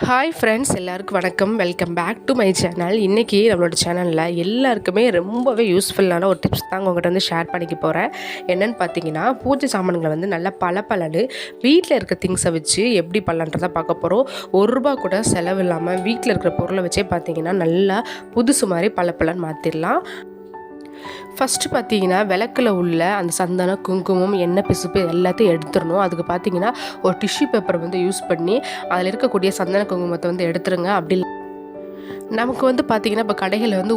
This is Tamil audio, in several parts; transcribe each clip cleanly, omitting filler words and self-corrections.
ஹாய் ஃப்ரெண்ட்ஸ், எல்லாருக்கும் வணக்கம். Welcome back to my channel. இன்றைக்கி நம்மளோட சேனலில் எல்லாருக்குமே ரொம்பவே யூஸ்ஃபுல்லான ஒரு டிப்ஸ் தாங்க உங்கள்கிட்ட வந்து ஷேர் பண்ணிக்க போகிறேன். என்னென்னு பார்த்தீங்கன்னா, பூஜை சாமான்களை வந்து நல்லா பளபளன்னு வீட்டில் இருக்க திங்ஸை வச்சு எப்படி பண்ணலான்றதை பார்க்க போகிறோம். ₹1 கூட செலவு இல்லாமல் வீட்டில் இருக்கிற பொருளை வச்சே பார்த்தீங்கன்னா நல்லா புதுசு மாதிரி பளபளன்னு மாற்றிடலாம். ஃபஸ்ட்டு பார்த்தீங்கன்னா, விளக்கில் உள்ள அந்த சந்தனம், குங்குமம், எண்ணெய் பிசுப்பு எல்லாத்தையும் எடுத்துடணும். அதுக்கு பார்த்தீங்கன்னா ஒரு டிஷ்யூ பேப்பர் வந்து யூஸ் பண்ணி அதில் இருக்கக்கூடிய சந்தன குங்குமத்தை வந்து எடுத்துருங்க. அப்படி நமக்கு வந்து பார்த்திங்கன்னா இப்போ கடைகளில் வந்து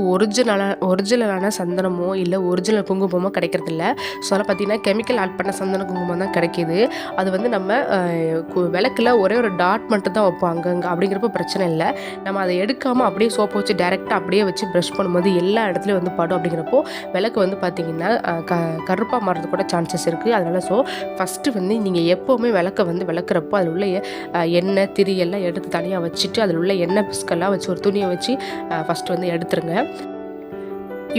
ஒரிஜினலான சந்தனமோ இல்லை ஒரிஜினல் குங்குமமோ கிடைக்கிறதில்ல. ஸோ அதெல்லாம் பார்த்திங்கன்னா கெமிக்கல் ஆட் பண்ண சந்தன குங்குமம் தான் கிடைக்கிது. அது வந்து நம்ம விளக்கில் ஒரே ஒரு டாட் மட்டும் தான் வைப்போம் அங்கங்கே. அப்படிங்கிறப்ப பிரச்சனை இல்லை. நம்ம அதை எடுக்காமல் அப்படியே சோப்பை வச்சு டேரெக்டாக அப்படியே வச்சு ப்ரஷ் பண்ணும்போது எல்லா இடத்துலையும் வந்து படும். அப்படிங்கிறப்போ விளக்கு வந்து பார்த்திங்கன்னா கருப்பாக மாறுறது கூட சான்சஸ் இருக்குது. அதனால் ஃபஸ்ட்டு வந்து நீங்கள் எப்போவுமே விளக்கை வந்து விளக்குறப்போ அதில் உள்ள எண்ணெய் திரி எல்லாம் எடுத்து தனியாக வச்சுட்டு அதில் உள்ள எண்ணெய் பிஸ்கெல்லாம் வச்சு ஒரு துணியை வச்சு ஃபஸ்ட்டு வந்து எடுத்துருங்க.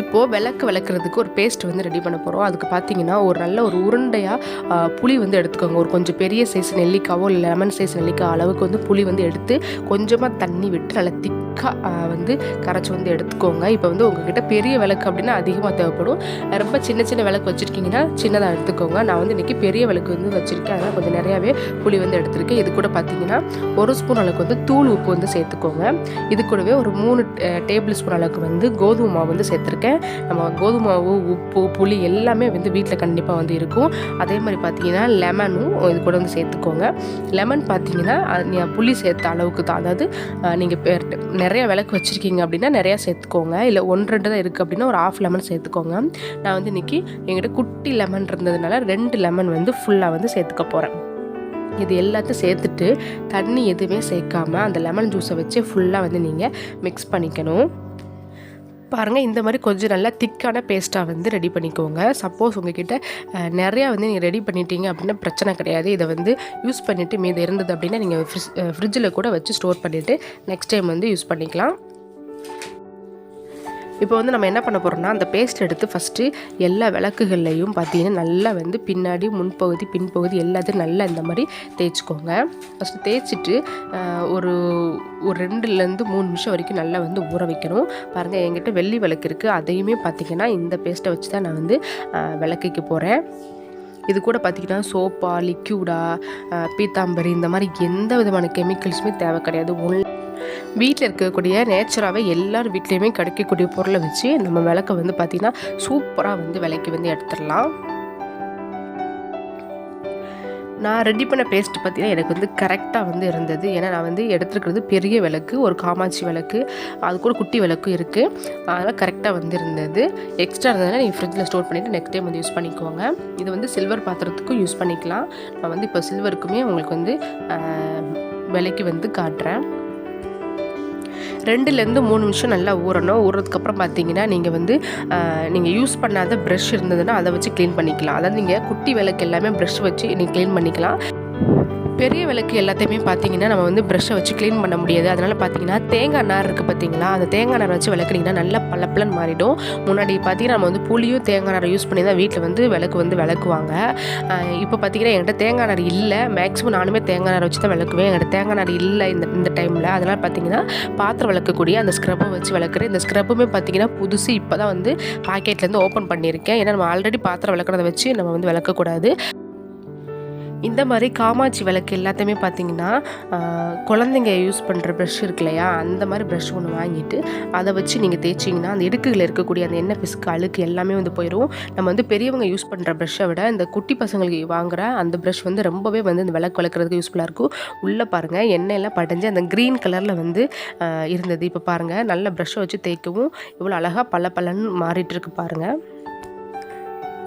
இப்போது விளக்குறதுக்கு ஒரு பேஸ்ட் வந்து ரெடி பண்ண போகிறோம். அதுக்கு பார்த்தீங்கன்னா ஒரு நல்ல ஒரு உருண்டையாக புளி வந்து எடுத்துக்கோங்க. ஒரு கொஞ்சம் பெரிய சைஸ் நெல்லிக்காவோ இல்லை லெமன் சைஸ் நெல்லிக்காய் அளவுக்கு வந்து புளி வந்து எடுத்து கொஞ்சமாக தண்ணி விட்டு நல்லா திக்காக வந்து கரைச்சி வந்து எடுத்துக்கோங்க. இப்போ வந்து உங்ககிட்ட பெரிய விளக்கு அப்படின்னா அதிகமாக தேவைப்படும். ரொம்ப சின்ன சின்ன விளக்கு வச்சுருக்கீங்கன்னா சின்னதாக எடுத்துக்கோங்க. நான் வந்து இன்றைக்கி பெரிய விளக்கு வந்து வச்சுருக்கேன். அதனால் கொஞ்சம் நிறையாவே புளி வந்து எடுத்துருக்கேன். இது கூட பார்த்தீங்கன்னா 1 ஸ்பூன் அளவுக்கு வந்து தூள் உப்பு வந்து சேர்த்துக்கோங்க. இது கூடவே ஒரு 3 டேபிள் ஸ்பூன் அளவுக்கு வந்து கோதுமை மாவு வந்து சேர்த்துருக்கேன். நம்ம கோதுமை மாவு, உப்பு, புளி எல்லாமே வந்து வீட்டில் கண்டிப்பாக வந்து இருக்கும். அதே மாதிரி பார்த்தீங்கன்னா லெமனும் இது கூட வந்து சேர்த்துக்கோங்க. லெமன் பார்த்தீங்கன்னா புளி சேர்த்த அளவுக்கு தான். அதாவது நீங்கள் நிறையா விளக்கு வச்சுருக்கீங்க அப்படின்னா நிறையா சேர்த்துக்கோங்க. இல்லை 1-2 தான் இருக்குது அப்படின்னா ஒரு 1/2 லெமன் சேர்த்துக்கோங்க. நான் வந்து இன்றைக்கி எங்கிட்ட குட்டி லெமன் இருந்ததுனால 2 லெமன் வந்து ஃபுல்லாக வந்து சேர்த்துக்க போகிறேன். இது எல்லாத்தையும் சேர்த்துட்டு தண்ணி எதுவுமே சேர்க்காமல் அந்த லெமன் ஜூஸை வச்சு ஃபுல்லாக வந்து நீங்கள் மிக்ஸ் பண்ணிக்கணும். பாருங்கள், இந்த மாதிரி கொஞ்சம் நல்லா திக்கான பேஸ்ட்டாக வந்து ரெடி பண்ணிக்கோங்க. சப்போஸ் உங்ககிட்ட நிறையா வந்து நீங்கள் ரெடி பண்ணிட்டீங்க அப்படின்னா பிரச்சனை கிடையாது. இதை வந்து யூஸ் பண்ணிவிட்டு மீது இருந்தது அப்படின்னா நீங்கள் ஃப்ரிட்ஜில் கூட வச்சு ஸ்டோர் பண்ணிவிட்டு நெக்ஸ்ட் டைம் வந்து யூஸ் பண்ணிக்கலாம். இப்போ வந்து நம்ம என்ன பண்ண போகிறோம்னா, அந்த பேஸ்ட் எடுத்து ஃபஸ்ட்டு எல்லா விளக்குகள்லையும் பார்த்தீங்கன்னா நல்லா வந்து பின்னாடி முன்பகுதி பின்பகுதி எல்லாத்தையும் நல்லா இந்த மாதிரி தேய்ச்சிக்கோங்க. ஃபஸ்ட்டு தேய்ச்சிட்டு ஒரு 2-3 நிமிஷம் வரைக்கும் நல்லா வந்து ஊற வைக்கணும். பாருங்கள், என்கிட்ட வெள்ளி விளக்கு இருக்குது. அதையுமே பார்த்திங்கன்னா இந்த பேஸ்ட்டை வச்சு தான் நான் வந்து விளக்கிக்க போகிறேன். இது கூட பார்த்திங்கன்னா சோப்பா, லிக்யூடா, பீத்தாம்பரி இந்த மாதிரி எந்த விதமான கெமிக்கல்ஸுமே தேவை கிடையாது. வீட்டில் இருக்கக்கூடிய நேச்சராகவே எல்லார் வீட்லேயுமே கிடைக்கக்கூடிய பொருளை வச்சு நம்ம விளக்கை வந்து பார்த்திங்கன்னா சூப்பராக வந்து விலைக்கு வந்து எடுத்துடலாம். நான் ரெடி பண்ண பேஸ்ட் பார்த்திங்கன்னா எனக்கு வந்து கரெக்டாக வந்து இருந்தது. ஏன்னா நான் வந்து எடுத்துருக்கிறது பெரிய விளக்கு, ஒரு காமாட்சி விளக்கு, அது கூட குட்டி விளக்கு இருக்குது. அதனால் கரெக்டாக வந்து இருந்தது. எக்ஸ்ட்ரா இருந்ததுன்னா நீங்கள் ஃப்ரிட்ஜில் ஸ்டோர் பண்ணிவிட்டு நெக்ஸ்ட் டைம் வந்து யூஸ் பண்ணிக்கோங்க. இது வந்து சில்வர் பாத்திரத்துக்கும் யூஸ் பண்ணிக்கலாம். நான் வந்து இப்போ சில்வருக்குமே உங்களுக்கு வந்து விலைக்கு வந்து காட்டுறேன். 2-3 நிமிஷம் நல்லா ஊறணும். ஊறதுக்கப்புறம் பார்த்தீங்கன்னா நீங்கள் யூஸ் பண்ணாத ப்ரஷ் இருந்ததுன்னா அதை வச்சு க்ளீன் பண்ணிக்கலாம். அதாவது நீங்கள் குட்டி விளக்கு எல்லாமே ப்ரஷ் வச்சு நீங்கள் க்ளீன் பண்ணிக்கலாம். பெரிய விளக்கு எல்லாத்தையுமே பார்த்தீங்கன்னா நம்ம வந்து ப்ரஷ்ஷை வச்சு க்ளீன் பண்ண முடியாது. அதனால் பார்த்தீங்கன்னா தேங்காய் நார் இருக்குது பார்த்தீங்களா, அந்த தேங்காய் நார் வச்சு விளக்குனீங்கன்னா நல்லா பளபளன்னு மாறிடும். முன்னாடி பார்த்தீங்கன்னா நம்ம வந்து புளியும் தேங்காய் நாரை யூஸ் பண்ணி தான் வீட்டில் வந்து விளக்கு வந்து விளக்குவாங்க. இப்போ பார்த்தீங்கன்னா என்கிட்ட தேங்காய் நார் இல்லை. மேக்ஸிமம் நானுமே தேங்காய் நார் வச்சு தான் விளக்குவேன். என்கிட்ட தேங்காய் நார் இல்லை இந்த டைமில். அதனால் பார்த்தீங்கன்னா பாத்திரம் விளக்கக்கூடிய அந்த ஸ்க்ரப்பை வச்சு விளக்குறேன். இந்த ஸ்க்ரப்புமே பார்த்தீங்கன்னா புதுசு இப்போ தான் வந்து பாக்கெட்லேருந்து ஓப்பன் பண்ணியிருக்கேன். ஏன்னா நம்ம ஆல்ரெடி பாத்திரம் விளக்குறதை வச்சு நம்ம வந்து விளக்கக்கூடாது. இந்த மாதிரி காமாட்சி விளக்கு எல்லாத்தையுமே பார்த்திங்கன்னா குழந்தைங்க யூஸ் பண்ணுற ப்ரஷ் இருக்கு இல்லையா, அந்த மாதிரி ப்ரஷ் ஒன்று வாங்கிட்டு அதை வச்சு நீங்கள் தேய்ச்சிங்கன்னா அந்த இடுக்குகளில் இருக்கக்கூடிய அந்த எண்ணெய் பிசுக்கு அழுக்கு எல்லாமே வந்து போயிடும். நம்ம வந்து பெரியவங்க யூஸ் பண்ணுற ப்ரஷ்ஷை விட இந்த குட்டி பசங்களுக்கு வாங்குகிற அந்த ப்ரஷ் வந்து ரொம்பவே வந்து இந்த விளக்கு வளர்க்குறதுக்கு யூஸ்ஃபுல்லாக இருக்கும். உள்ளே பாருங்கள், எண்ணெயெல்லாம் படிஞ்சு அந்த க்ரீன் கலரில் வந்து இருந்தது. இப்போ பாருங்கள், நல்ல ப்ரஷ்ஷை வச்சு தேய்க்கவும் இவ்வளோ அழகாக பளபளன்னு மாறிட்டுருக்கு பாருங்கள்.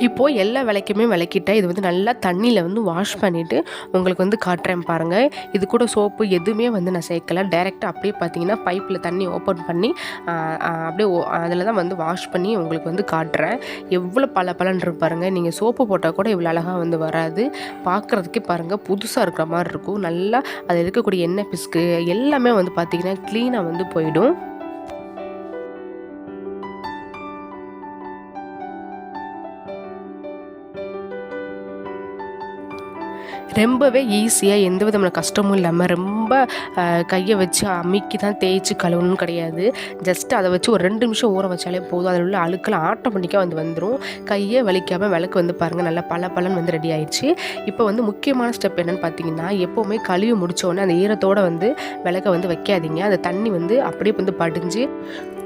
இப்போது எல்லா விளக்குமே விளக்கிட்டேன். இது வந்து நல்லா தண்ணியில் வந்து வாஷ் பண்ணிவிட்டு உங்களுக்கு வந்து காட்டுறேன் பாருங்கள். இது கூட சோப்பு எதுவுமே வந்து நான் சேர்க்கலை. டைரெக்டாக அப்படியே பார்த்தீங்கன்னா பைப்பில் தண்ணி ஓப்பன் பண்ணி அப்படியே அதில் தான் வந்து வாஷ் பண்ணி உங்களுக்கு வந்து காட்டுறேன். எவ்வளோ பளபளன்னு இருக்கு பாருங்கள். நீங்கள் சோப்பு போட்டால் கூட இவ்வளோ அழகாக வந்து வராது. பார்க்குறதுக்கே பாருங்கள் புதுசாக இருக்கிற மாதிரி இருக்கும். நல்லா அதில் இருக்கக்கூடிய எண்ணெய் பிசுக்கு எல்லாமே வந்து பார்த்திங்கன்னா க்ளீனாக வந்து போயிடும். ரொம்பவே ஈஸியாக எந்த விதமான கஷ்டமும் இல்லாமல் ரொம்ப ரொம்ப கையை வச்சு அமுக்கி தான் தேய்ச்சி கழுவணும்னு கிடையாது. ஜஸ்ட் அதை வச்சு ஒரு 2 நிமிஷம் ஊற வச்சாலே போதும். அதில் உள்ள அழுக்கெல்லாம் ஆட்டோமேட்டிக்காக வந்துடும். கையே வலிக்காமல் விளக்கு பாருங்கள் நல்லா பலன்னு ரெடி ஆயிடுச்சு. இப்போ முக்கியமான ஸ்டெப் என்னென்னு பார்த்தீங்கன்னா, எப்போவுமே கழுவி முடித்தோடனே அந்த ஈரத்தோடு விளக்கை வைக்காதீங்க. அந்த தண்ணி அப்படியே படிஞ்சு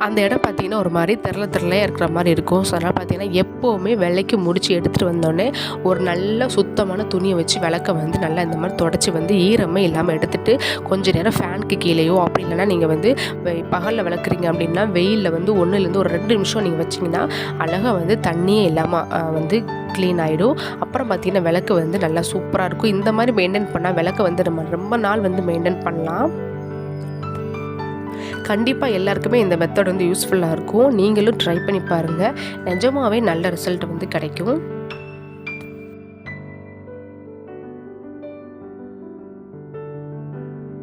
அந்த இடம் பார்த்திங்கன்னா ஒரு மாதிரி திரளையாக இருக்கிற மாதிரி இருக்கும். ஸோ அதனால் பார்த்திங்கன்னா எப்போவுமே விளக்கி முடித்து எடுத்துகிட்டு வந்தோடனே ஒரு நல்ல சுத்தமான துணியை வச்சு விளக்கை நல்லா இந்த மாதிரி தொடச்சி ஈரமே இல்லாமல் எடுத்துகிட்டு கொஞ்சம் நேரம் ஃபேனுக்கு கீழேயோ அப்படி இல்லைனா நீங்கள் பகலில் விளக்குறீங்க அப்படின்னா வெயிலில் 1லேருந்து ஒரு 2 நிமிஷம் நீங்கள் வச்சிங்கன்னா அழகாக தண்ணியே இல்லாமல் க்ளீன் ஆகிடும். அப்புறம் பார்த்திங்கன்னா விளக்கு நல்லா சூப்பராக இருக்கும். இந்த மாதிரி மெயின்டைன் பண்ணால் விளக்கு நம்ம ரொம்ப நாள் மெயின்டைன் பண்ணலாம். கண்டிப்பாக எல்லாருக்குமே இந்த மெத்தட் யூஸ்ஃபுல்லாக இருக்கும். நீங்களும் ட்ரை பண்ணி பாருங்கள். நிஜமாகவே நல்ல ரிசல்ட் கிடைக்கும்.